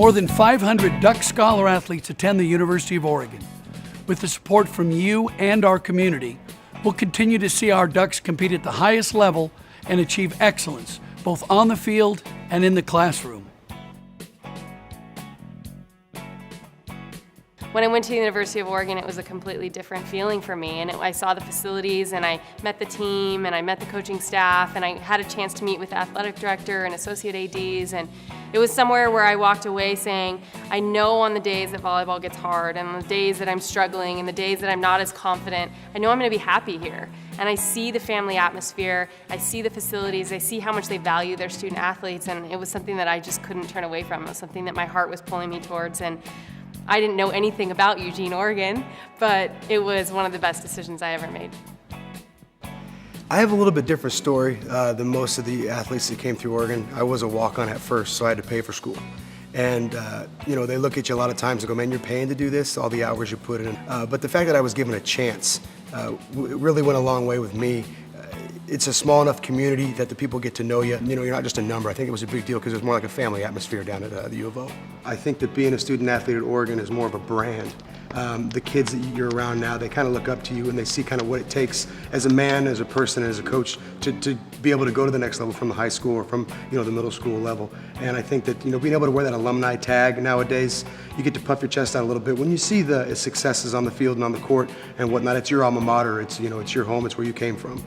More than 500 Duck Scholar athletes attend the University of Oregon. With the support from you and our community, we'll continue to see our Ducks compete at the highest level and achieve excellence, both on the field and in the classroom. When I went to the University of Oregon, it was a completely different feeling for me, and I saw the facilities, and I met the team, and I met the coaching staff, and I had a chance to meet with the athletic director and associate ADs, and it was somewhere where I walked away saying, I know on the days that volleyball gets hard, and the days that I'm struggling, and the days that I'm not as confident, I know I'm going to be happy here. And I see the family atmosphere, I see the facilities, I see how much they value their student athletes, and it was something that I just couldn't turn away from. It was something that my heart was pulling me towards. And I didn't know anything about Eugene, Oregon, but it was one of the best decisions I ever made. I have a little bit different story than most of the athletes that came through Oregon. I was a walk-on at first, so I had to pay for school. And you know, they look at you a lot of times and go, man, you're paying to do this, all the hours you put in. But the fact that I was given a chance really went a long way with me. It's a small enough community that the people get to know you. You know, you're not just a number. I think it was a big deal because it was more like a family atmosphere down at the U of O. I think that being a student athlete at Oregon is more of a brand. The kids that you're around now, they kind of look up to you and they see kind of what it takes as a man, as a person, as a coach to be able to go to the next level from the high school or from, you know, the middle school level. And I think that, you know, being able to wear that alumni tag nowadays, you get to puff your chest out a little bit. When you see the successes on the field and on the court and whatnot, it's your alma mater, it's, you know, it's your home, it's where you came from.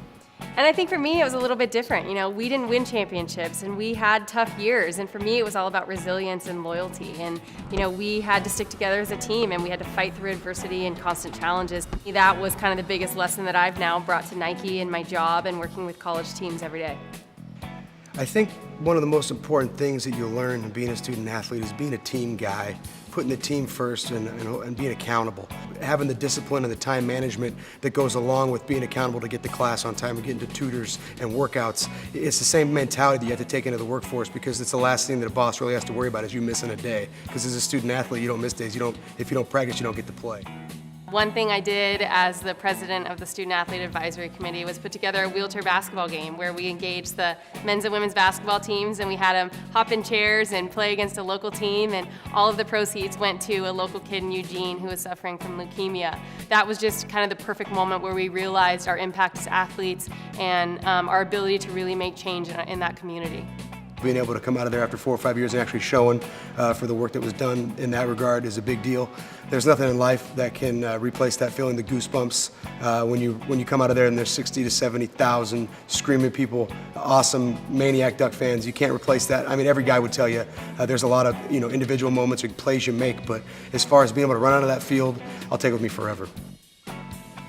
And I think for me, it was a little bit different. You know, we didn't win championships and we had tough years. And for me, it was all about resilience and loyalty. And, you know, we had to stick together as a team and we had to fight through adversity and constant challenges. That was kind of the biggest lesson that I've now brought to Nike in my job and working with college teams every day. I think one of the most important things that you'll learn in being a student athlete is being a team guy, putting the team first and being accountable. Having the discipline and the time management that goes along with being accountable to get to class on time and getting to tutors and workouts. It's the same mentality that you have to take into the workforce because it's the last thing that a boss really has to worry about is you missing a day. Because as a student athlete, you don't miss days. If you don't practice, you don't get to play. One thing I did as the president of the Student Athlete Advisory Committee was put together a wheelchair basketball game where we engaged the men's and women's basketball teams and we had them hop in chairs and play against a local team, and all of the proceeds went to a local kid in Eugene who was suffering from leukemia. That was just kind of the perfect moment where we realized our impact as athletes and our ability to really make change in that community. Being able to come out of there after 4 or 5 years and actually showing for the work that was done in that regard is a big deal. There's nothing in life that can replace that feeling, the goosebumps, when you come out of there and there's 60 to 70,000 screaming people, awesome maniac Duck fans. You can't replace that. I mean, every guy would tell you there's a lot of individual moments or plays you make, but as far as being able to run out of that field, I'll take it with me forever.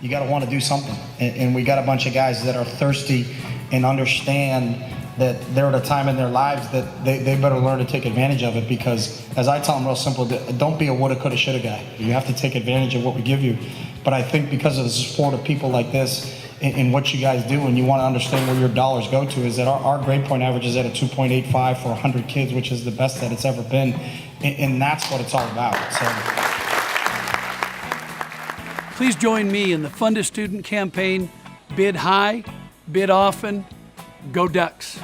You got to want to do something, and we got a bunch of guys that are thirsty and understand that they're at a time in their lives that they better learn to take advantage of it, because as I tell them real simple, don't be a woulda, coulda, shoulda guy. You have to take advantage of what we give you. But I think because of the support of people like this and what you guys do, and you want to understand where your dollars go to, is that our grade point average is at a 2.85 for 100 kids, which is the best that it's ever been. And that's what it's all about. So. Please join me in the Fund a Student campaign. Bid high, bid often, go Ducks.